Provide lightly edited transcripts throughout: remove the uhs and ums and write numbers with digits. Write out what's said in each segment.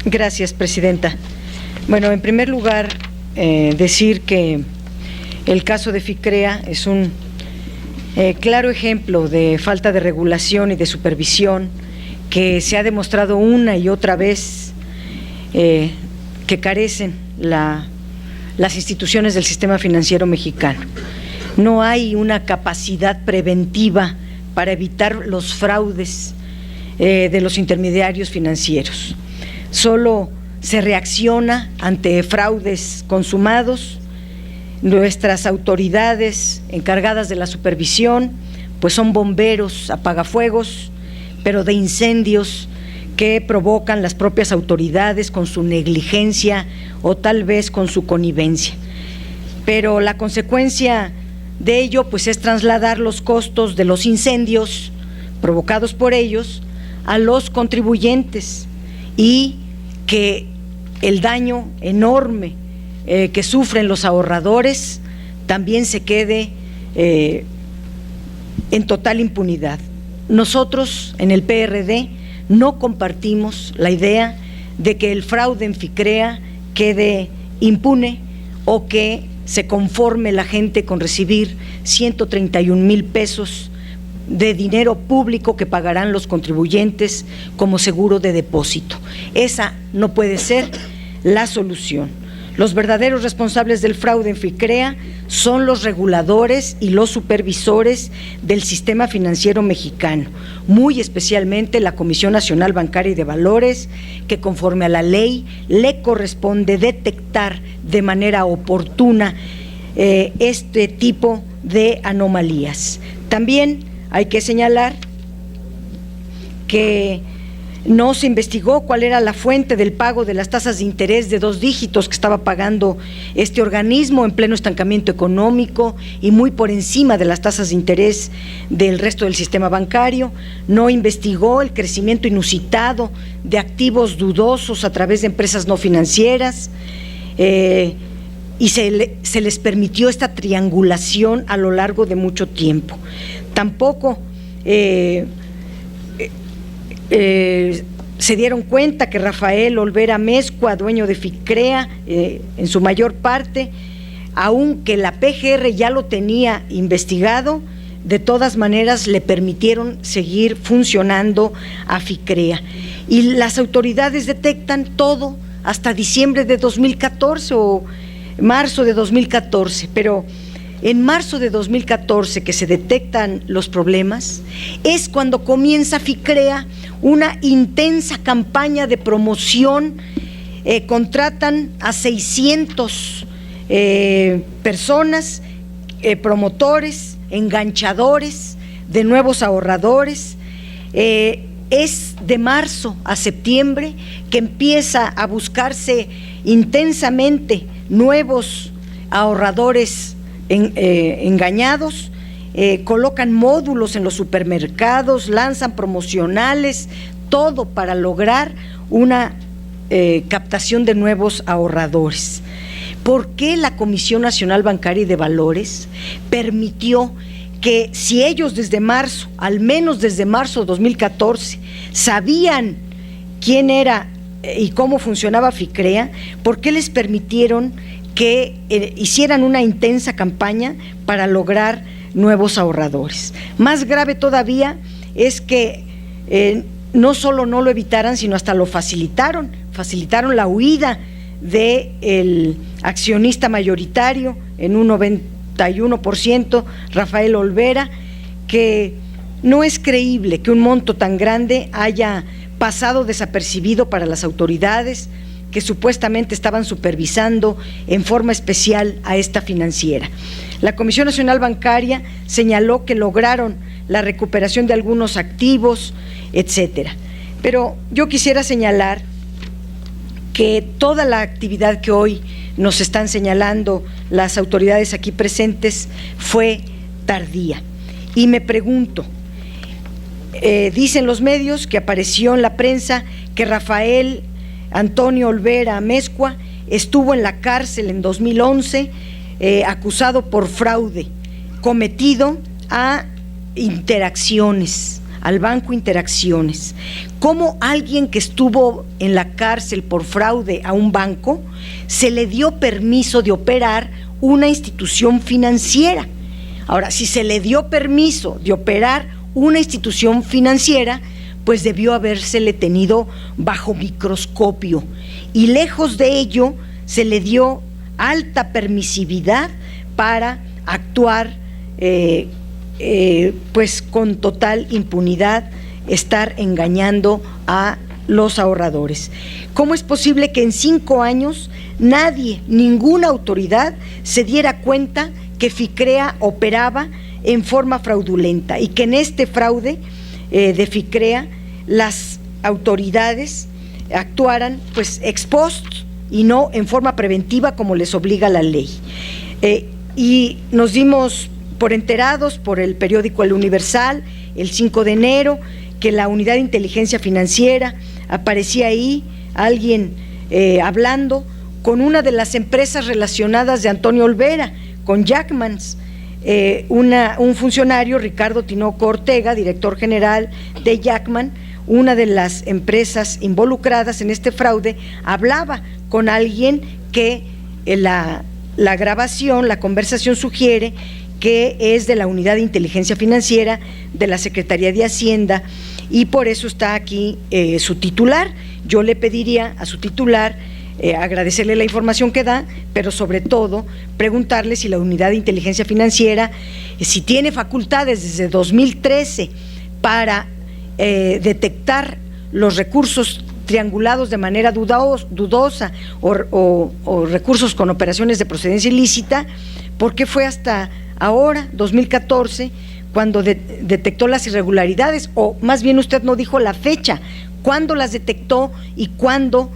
Gracias, presidenta. Bueno, en primer lugar, decir que el caso de FICREA es un claro ejemplo de falta de regulación y de supervisión que se ha demostrado una y otra vez que carecen las instituciones del sistema financiero mexicano. No hay una capacidad preventiva para evitar los fraudes de los intermediarios financieros. Solo se reacciona ante fraudes consumados. Nuestras autoridades encargadas de la supervisión pues son bomberos, apagafuegos, pero de incendios que provocan las propias autoridades con su negligencia o tal vez con su connivencia. Pero la consecuencia de ello pues es trasladar los costos de los incendios provocados por ellos a los contribuyentes y que el daño enorme que sufren los ahorradores también se quede en total impunidad. Nosotros en el PRD no compartimos la idea de que el fraude en FICREA quede impune o que se conforme la gente con recibir 131,000 pesos de dinero público que pagarán los contribuyentes como seguro de depósito. Esa no puede ser la solución. Los verdaderos responsables del fraude en FICREA son los reguladores y los supervisores del sistema financiero mexicano, muy especialmente la Comisión Nacional Bancaria y de Valores, que conforme a la ley le corresponde detectar de manera oportuna este tipo de anomalías. También hay que señalar que no se investigó cuál era la fuente del pago de las tasas de interés de 2 dígitos que estaba pagando este organismo en pleno estancamiento económico y muy por encima de las tasas de interés del resto del sistema bancario. No investigó el crecimiento inusitado de activos dudosos a través de empresas no financieras y se les permitió esta triangulación a lo largo de mucho tiempo. Tampoco se dieron cuenta que Rafael Olvera Amezcua, dueño de FICREA, en su mayor parte, aunque la PGR ya lo tenía investigado, de todas maneras le permitieron seguir funcionando a FICREA. Y las autoridades detectan todo hasta diciembre de 2014 o marzo de 2014, pero en marzo de 2014 que se detectan los problemas, es cuando comienza FICREA una intensa campaña de promoción. Contratan a 600 personas, promotores, enganchadores de nuevos ahorradores. Es de marzo a septiembre que empieza a buscarse intensamente nuevos ahorradores engañados. Colocan módulos en los supermercados, lanzan promocionales, todo para lograr una captación de nuevos ahorradores. ¿Por qué la Comisión Nacional Bancaria y de Valores permitió que, si ellos desde marzo, al menos desde marzo de 2014, sabían quién era y cómo funcionaba FICREA, por qué les permitieron que hicieran una intensa campaña para lograr nuevos ahorradores? Más grave todavía es que no solo no lo evitaran, sino hasta lo facilitaron la huida del accionista mayoritario en un 91%, Rafael Olvera, que no es creíble que un monto tan grande haya pasado desapercibido para las autoridades que supuestamente estaban supervisando en forma especial a esta financiera. La Comisión Nacional Bancaria señaló que lograron la recuperación de algunos activos, etcétera. Pero yo quisiera señalar que toda la actividad que hoy nos están señalando las autoridades aquí presentes fue tardía. Y me pregunto, dicen los medios que apareció en la prensa que Rafael Antonio Olvera Amezcua estuvo en la cárcel en 2011 acusado por fraude cometido a interacciones, al Banco Interacciones. ¿Cómo alguien que estuvo en la cárcel por fraude a un banco se le dio permiso de operar una institución financiera? Ahora, si se le dio permiso de operar una institución financiera, pues debió habérsele tenido bajo microscopio, y lejos de ello se le dio alta permisividad para actuar pues con total impunidad, estar engañando a los ahorradores. ¿Cómo es posible que en 5 años nadie, ninguna autoridad se diera cuenta que FICREA operaba en forma fraudulenta y que en este fraude de FICREA las autoridades actuaran pues ex post y no en forma preventiva como les obliga la ley? Y nos dimos por enterados por el periódico El Universal el 5 de enero que la Unidad de Inteligencia Financiera aparecía ahí alguien hablando con una de las empresas relacionadas de Antonio Olvera, con Jackmans. Un funcionario, Ricardo Tinoco Ortega, director general de Jackman, una de las empresas involucradas en este fraude, hablaba con alguien que la grabación, la conversación sugiere que es de la Unidad de Inteligencia Financiera de la Secretaría de Hacienda, y por eso está aquí su titular. Yo le pediría a su titular agradecerle la información que da, pero sobre todo preguntarle si la Unidad de Inteligencia Financiera, si tiene facultades desde 2013 para detectar los recursos triangulados de manera dudosa o recursos con operaciones de procedencia ilícita, porque fue hasta ahora, 2014, cuando detectó las irregularidades, o más bien usted no dijo la fecha, cuándo las detectó y cuándo,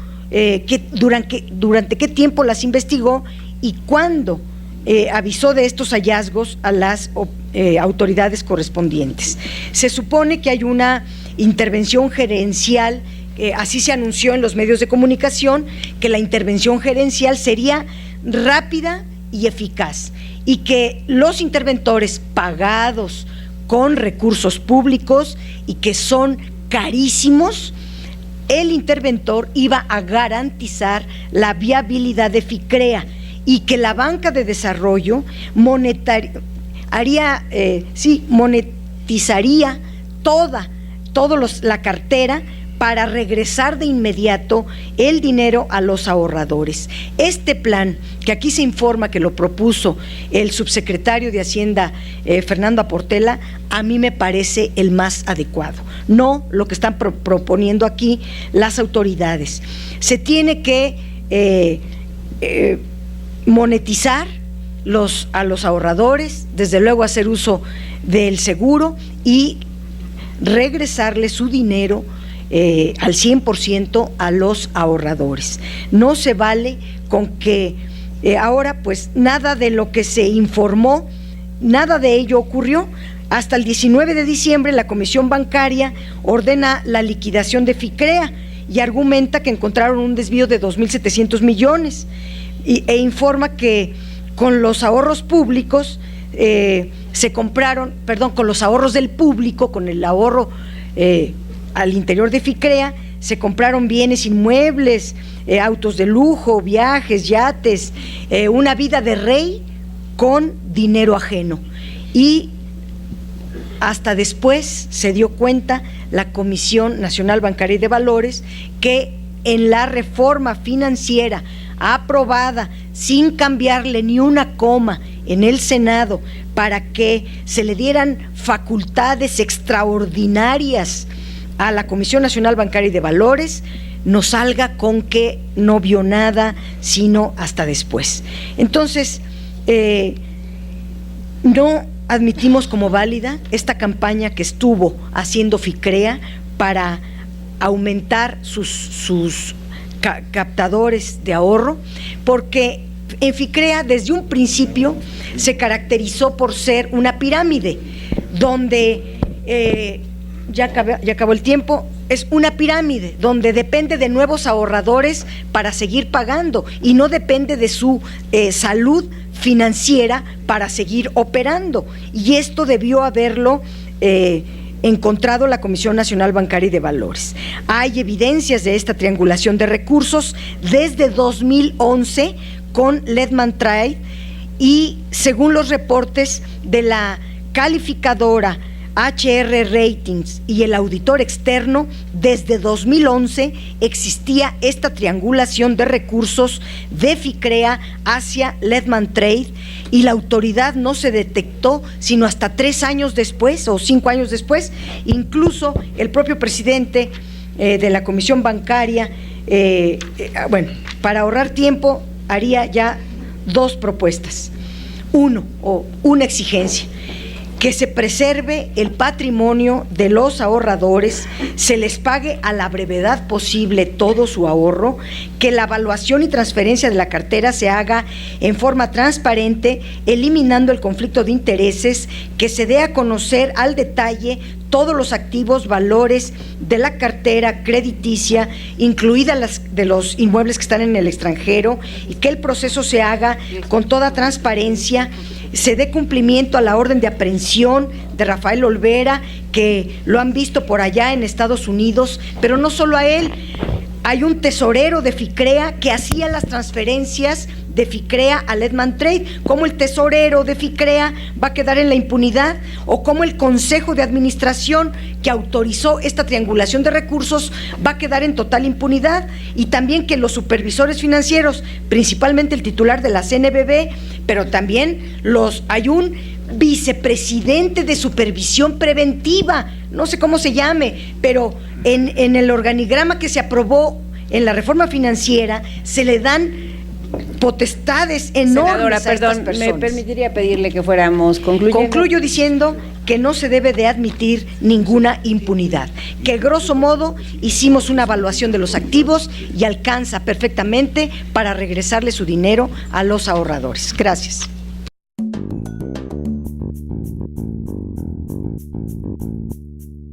durante qué tiempo las investigó y cuándo avisó de estos hallazgos a las autoridades correspondientes. Se supone que hay una intervención gerencial, así se anunció en los medios de comunicación, que la intervención gerencial sería rápida y eficaz, y que los interventores pagados con recursos públicos y que son carísimos, el interventor iba a garantizar la viabilidad de FICREA y que la banca de desarrollo monetizaría toda la cartera para regresar de inmediato el dinero a los ahorradores. Este plan, que aquí se informa que lo propuso el subsecretario de Hacienda, Fernando Aportela, a mí me parece el más adecuado, no lo que están proponiendo aquí las autoridades. Se tiene que monetizar a los ahorradores, desde luego hacer uso del seguro y regresarle su dinero al 100% a los ahorradores. No se vale con que ahora pues nada de lo que se informó, nada de ello ocurrió. Hasta el 19 de diciembre la Comisión Bancaria ordena la liquidación de FICREA y argumenta que encontraron un desvío de 2.700 millones e informa que con los ahorros públicos con los ahorros del público, con el ahorro al interior de FICREA, se compraron bienes inmuebles, autos de lujo, viajes, yates, una vida de rey con dinero ajeno. Y hasta después se dio cuenta la Comisión Nacional Bancaria y de Valores que en la reforma financiera aprobada sin cambiarle ni una coma en el Senado para que se le dieran facultades extraordinarias a la Comisión Nacional Bancaria y de Valores, nos salga con que no vio nada, sino hasta después. Entonces, no admitimos como válida esta campaña que estuvo haciendo FICREA para aumentar sus captadores de ahorro, porque en FICREA desde un principio se caracterizó por ser una pirámide, donde ya acabó el tiempo, es una pirámide donde depende de nuevos ahorradores para seguir pagando y no depende de su salud financiera para seguir operando, y esto debió haberlo encontrado la Comisión Nacional Bancaria y de Valores. Hay evidencias de esta triangulación de recursos desde 2011 con Lehman Trade, y según los reportes de la calificadora HR Ratings y el auditor externo, desde 2011 existía esta triangulación de recursos de FICREA hacia Lehman Trade, y la autoridad no se detectó sino hasta 3 años después o 5 años después. Incluso el propio presidente de la Comisión Bancaria, bueno, para ahorrar tiempo haría ya 2 propuestas. Una exigencia: que se preserve el patrimonio de los ahorradores, se les pague a la brevedad posible todo su ahorro, que la evaluación y transferencia de la cartera se haga en forma transparente, eliminando el conflicto de intereses, que se dé a conocer al detalle todos los activos, valores de la cartera crediticia, incluidas las de los inmuebles que están en el extranjero, y que el proceso se haga con toda transparencia. Se dé cumplimiento a la orden de aprehensión de Rafael Olvera, que lo han visto por allá en Estados Unidos, pero no solo a él. Hay un tesorero de FICREA que hacía las transferencias de FICREA a Lehman Trade. ¿Cómo el tesorero de FICREA va a quedar en la impunidad? ¿O cómo el Consejo de Administración que autorizó esta triangulación de recursos va a quedar en total impunidad? Y también que los supervisores financieros, principalmente el titular de la CNBV, pero también hay un vicepresidente de supervisión preventiva, no sé cómo se llame, pero en el organigrama que se aprobó en la reforma financiera se le dan potestades enormes. Senadora, a estas personas. Me permitiría pedirle que fuéramos concluyendo. Concluyo diciendo que no se debe de admitir ninguna impunidad, que grosso modo hicimos una evaluación de los activos y alcanza perfectamente para regresarle su dinero a los ahorradores. Gracias.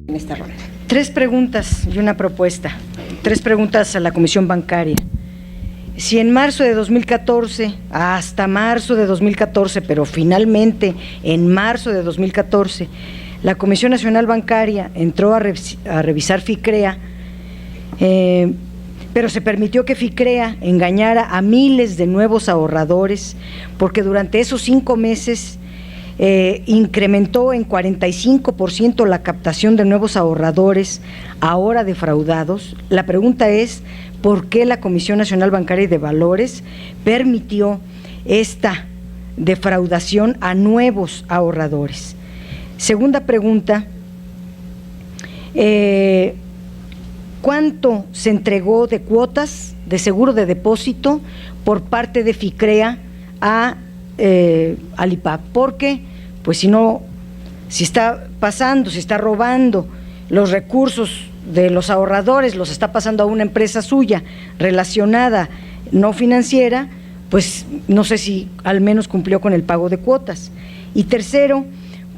En esta ronda. 3 preguntas y una propuesta. 3 preguntas a la Comisión Bancaria. Si en marzo de 2014, hasta marzo de 2014, pero finalmente en marzo de 2014, la Comisión Nacional Bancaria entró a revisar FICREA, pero se permitió que FICREA engañara a miles de nuevos ahorradores, porque durante esos 5 meses incrementó en 45% la captación de nuevos ahorradores ahora defraudados. La pregunta es: ¿por qué la Comisión Nacional Bancaria y de Valores permitió esta defraudación a nuevos ahorradores? Segunda pregunta: ¿cuánto se entregó de cuotas de seguro de depósito por parte de FICREA al IPAB? Porque, pues si está pasando, si está robando los recursos de los ahorradores, los está pasando a una empresa suya relacionada, no financiera, pues no sé si al menos cumplió con el pago de cuotas. Y tercero,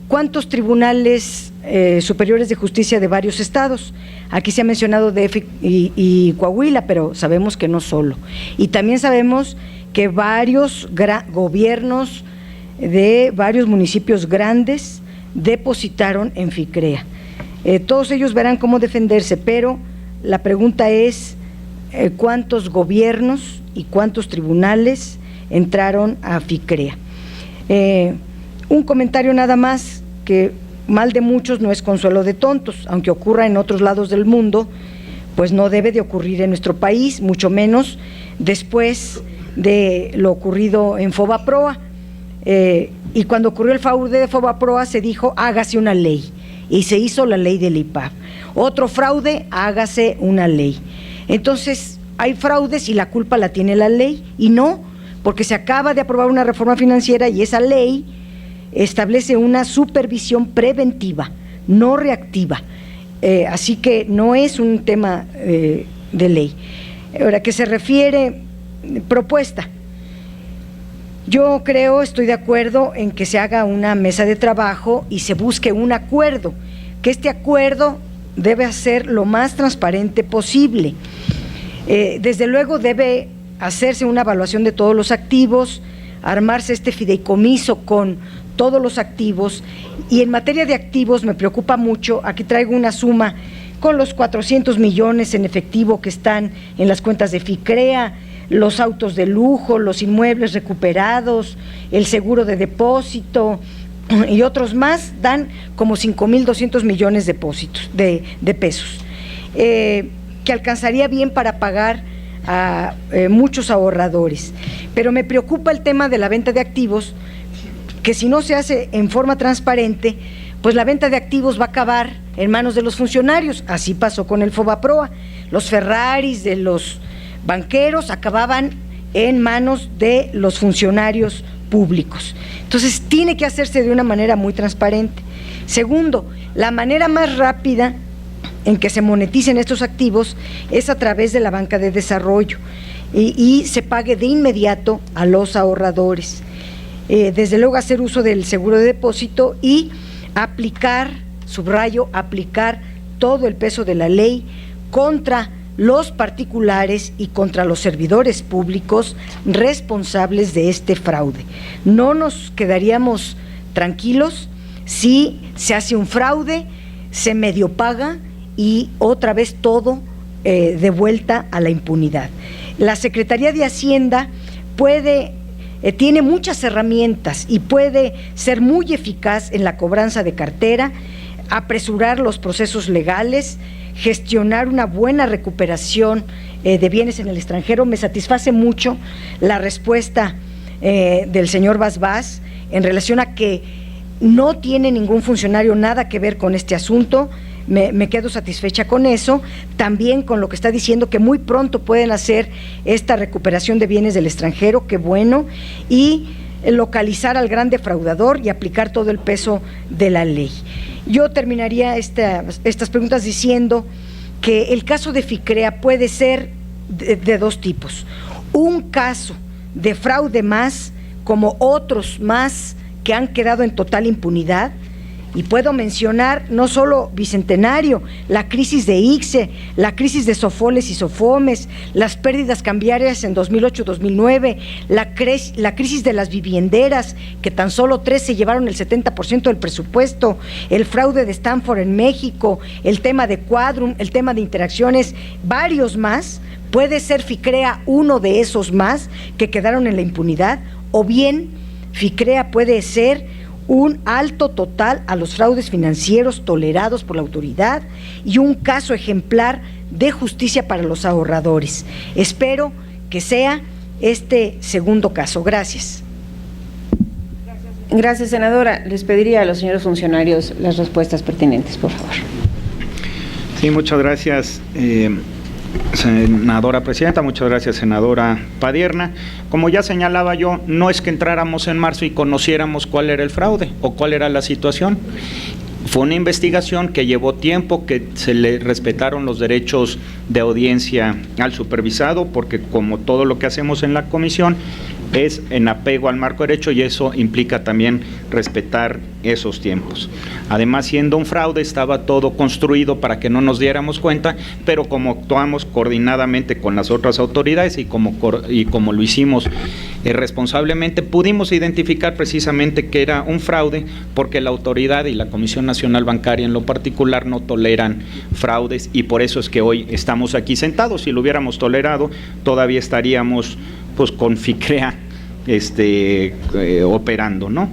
¿cuántos tribunales superiores de justicia de varios estados? Aquí se ha mencionado DF y Coahuila, pero sabemos que no solo. Y también sabemos que varios gobiernos de varios municipios grandes depositaron en FICREA. Todos ellos verán cómo defenderse, pero la pregunta es: ¿cuántos gobiernos y cuántos tribunales entraron a FICREA? Un comentario nada más, que mal de muchos no es consuelo de tontos, aunque ocurra en otros lados del mundo, pues no debe de ocurrir en nuestro país, mucho menos después de lo ocurrido en Fobaproa. Y cuando ocurrió el fraude de Fobaproa se dijo: hágase una ley, y se hizo la ley del IPAB. Otro fraude, hágase una ley. Entonces hay fraudes y la culpa la tiene la ley, y no, porque se acaba de aprobar una reforma financiera y esa ley establece una supervisión preventiva, no reactiva. Así que no es un tema de ley. Ahora, ¿qué se refiere propuesta? Yo creo, estoy de acuerdo en que se haga una mesa de trabajo y se busque un acuerdo, que este acuerdo debe ser lo más transparente posible. Desde luego debe hacerse una evaluación de todos los activos, armarse este fideicomiso con todos los activos. Y en materia de activos me preocupa mucho, aquí traigo una suma con los 400 millones en efectivo que están en las cuentas de FICREA, los autos de lujo, los inmuebles recuperados, el seguro de depósito y otros más, dan como 5,200 millones de pesos, que alcanzaría bien para pagar a muchos ahorradores. Pero me preocupa el tema de la venta de activos, que si no se hace en forma transparente, pues la venta de activos va a acabar en manos de los funcionarios. Así pasó con el Fobaproa. Los Ferraris de los banqueros acababan en manos de los funcionarios públicos. Entonces tiene que hacerse de una manera muy transparente. Segundo, la manera más rápida en que se moneticen estos activos es a través de la banca de desarrollo y se pague de inmediato a los ahorradores. Desde luego hacer uso del seguro de depósito y aplicar, subrayo, aplicar todo el peso de la ley contra los particulares y contra los servidores públicos responsables de este fraude. No nos quedaríamos tranquilos si se hace un fraude, se medio paga y otra vez todo de vuelta a la impunidad. La Secretaría de Hacienda tiene muchas herramientas y puede ser muy eficaz en la cobranza de cartera, apresurar los procesos legales, gestionar una buena recuperación de bienes en el extranjero. Me satisface mucho la respuesta del señor Bas en relación a que no tiene ningún funcionario nada que ver con este asunto. Me quedo satisfecha con eso, también con lo que está diciendo que muy pronto pueden hacer esta recuperación de bienes del extranjero, qué bueno, y localizar al gran defraudador y aplicar todo el peso de la ley. Yo terminaría estas preguntas diciendo que el caso de FICREA puede ser de dos tipos: un caso de fraude más, como otros más que han quedado en total impunidad. Y puedo mencionar no solo Bicentenario, la crisis de ICSE, la crisis de Sofoles y Sofomes, las pérdidas cambiarias en 2008-2009, la crisis de las vivienderas, que tan solo 3 se llevaron el 70% del presupuesto, el fraude de Stanford en México, el tema de Quadrum, el tema de interacciones, varios más. Puede ser FICREA uno de esos más que quedaron en la impunidad, o bien FICREA puede ser un alto total a los fraudes financieros tolerados por la autoridad y un caso ejemplar de justicia para los ahorradores. Espero que sea este segundo caso. Gracias. Gracias, senadora. Les pediría a los señores funcionarios las respuestas pertinentes, por favor. Sí, muchas gracias, senadora presidenta, muchas gracias, senadora Padierna. Como ya señalaba yo, no es que entráramos en marzo y conociéramos cuál era el fraude o cuál era la situación. Fue una investigación que llevó tiempo, que se le respetaron los derechos de audiencia al supervisado, porque como todo lo que hacemos en la comisión es en apego al marco de derecho y eso implica también respetar esos tiempos. Además, siendo un fraude, estaba todo construido para que no nos diéramos cuenta, pero como actuamos coordinadamente con las otras autoridades y como lo hicimos responsablemente, pudimos identificar precisamente que era un fraude, porque la autoridad y la Comisión Nacional Bancaria en lo particular no toleran fraudes y por eso es que hoy estamos aquí sentados. Si lo hubiéramos tolerado, todavía estaríamos pues con FICREA operando, ¿no?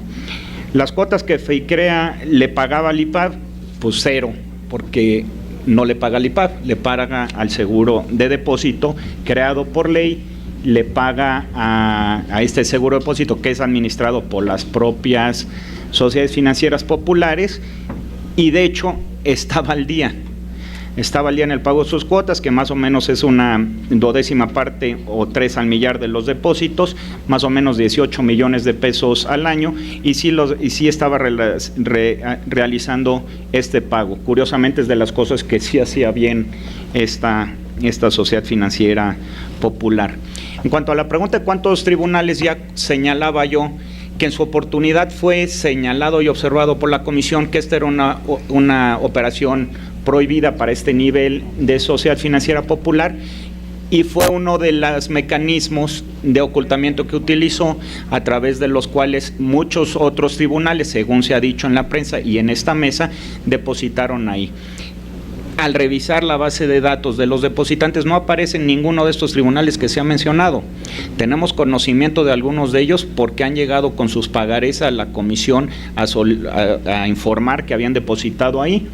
Las cuotas que FICREA le pagaba al IPAB, pues cero, porque no le paga al IPAB, le paga al seguro de depósito creado por ley, le paga a este seguro de depósito que es administrado por las propias sociedades financieras populares y de hecho estaba al día en el pago de sus cuotas, que más o menos es una 1/12 parte o 3 al millar de los depósitos, más o menos 18 millones de pesos al año, y sí estaba realizando este pago. Curiosamente es de las cosas que sí hacía bien esta sociedad financiera popular. En cuanto a la pregunta de cuántos tribunales, ya señalaba yo que en su oportunidad fue señalado y observado por la comisión que esta era una operación prohibida para este nivel de sociedad financiera popular y fue uno de los mecanismos de ocultamiento que utilizó, a través de los cuales muchos otros tribunales, según se ha dicho en la prensa y en esta mesa, depositaron ahí. Al revisar la base de datos de los depositantes, no aparece en ninguno de estos tribunales que se ha mencionado. Tenemos conocimiento de algunos de ellos porque han llegado con sus pagarés a la comisión a informar que habían depositado ahí.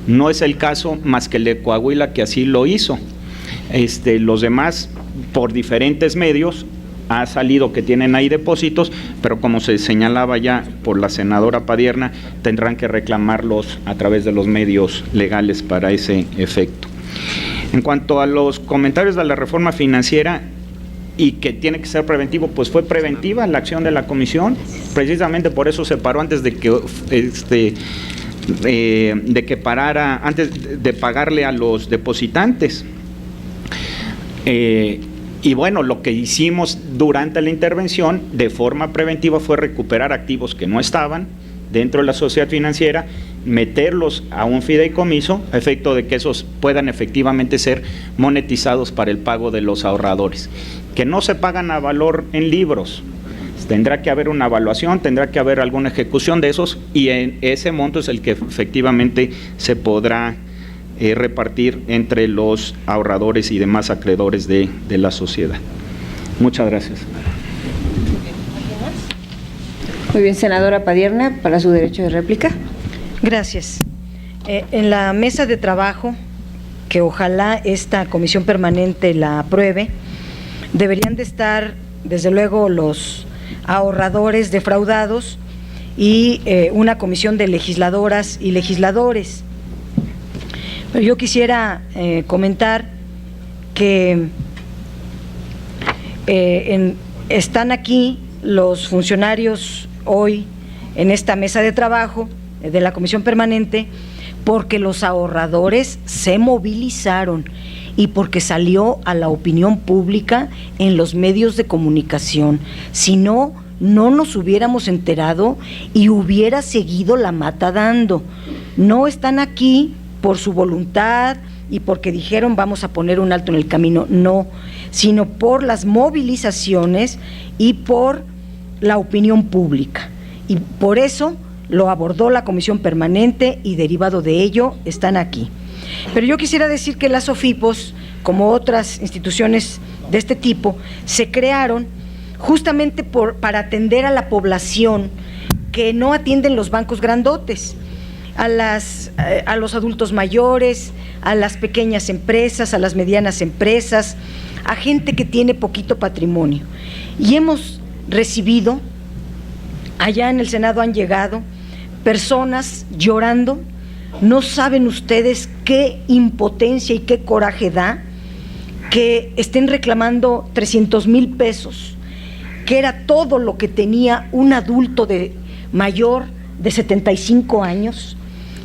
No es el caso más que el de Coahuila, que así lo hizo. Los demás, por diferentes medios, ha salido que tienen ahí depósitos, pero como se señalaba ya por la senadora Padierna, tendrán que reclamarlos a través de los medios legales para ese efecto. En cuanto a los comentarios de la reforma financiera y que tiene que ser preventivo, pues fue preventiva la acción de la comisión, precisamente por eso se paró antes de que parara, antes de pagarle a los depositantes. Y bueno, lo que hicimos durante la intervención de forma preventiva fue recuperar activos que no estaban dentro de la sociedad financiera, meterlos a un fideicomiso a efecto de que esos puedan efectivamente ser monetizados para el pago de los ahorradores, que no se pagan a valor en libros. Tendrá que haber una evaluación, tendrá que haber alguna ejecución de esos, y en ese monto es el que efectivamente se podrá repartir entre los ahorradores y demás acreedores de la sociedad. Muchas gracias. Muy bien, senadora Padierna, para su derecho de réplica. Gracias. En la mesa de trabajo, que ojalá esta comisión permanente la apruebe, deberían de estar, desde luego, los ahorradores defraudados y una comisión de legisladoras y legisladores. Pero yo quisiera comentar que están aquí los funcionarios hoy en esta mesa de trabajo de la comisión permanente porque los ahorradores se movilizaron y porque salió a la opinión pública en los medios de comunicación. Si no, no nos hubiéramos enterado y hubiera seguido la mata dando. No están aquí por su voluntad y porque dijeron vamos a poner un alto en el camino, no, sino por las movilizaciones y por la opinión pública. Y por eso lo abordó la comisión permanente y derivado de ello están aquí. Pero yo quisiera decir que las OFIPOS, como otras instituciones de este tipo, se crearon justamente para atender a la población que no atienden los bancos grandotes, a los adultos mayores, a las pequeñas empresas, a las medianas empresas, a gente que tiene poquito patrimonio. Y hemos recibido, allá en el Senado han llegado personas llorando. No saben ustedes qué impotencia y qué coraje da que estén reclamando 300,000 pesos, que era todo lo que tenía un adulto mayor de 75 años.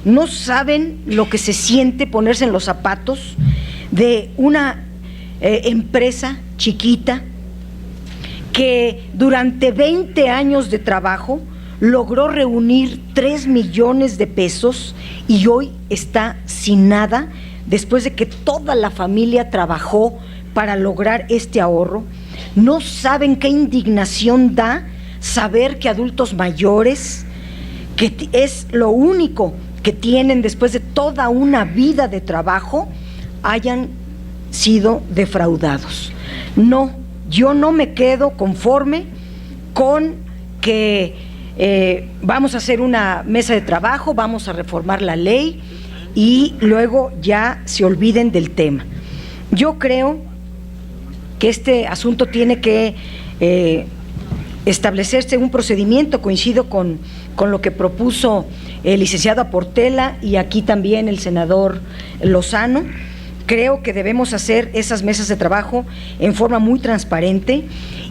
No saben lo que se siente ponerse en los zapatos de una empresa chiquita que durante 20 años de trabajo logró reunir 3 millones de pesos y hoy está sin nada después de que toda la familia trabajó para lograr este ahorro. No saben qué indignación da saber que adultos mayores, que es lo único que tienen después de toda una vida de trabajo, hayan sido defraudados. No, yo no me quedo conforme con que vamos a hacer una mesa de trabajo, vamos a reformar la ley y luego ya se olviden del tema. Yo creo que este asunto tiene que establecerse un procedimiento, coincido con lo que propuso el licenciado Portela y aquí también el senador Lozano. Creo que debemos hacer esas mesas de trabajo en forma muy transparente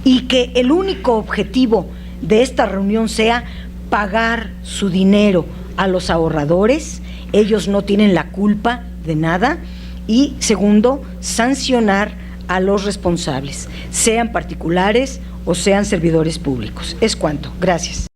y que el único objetivo de esta reunión sea pagar su dinero a los ahorradores. Ellos no tienen la culpa de nada. Y segundo, sancionar a los responsables, sean particulares o sean servidores públicos. Es cuanto. Gracias.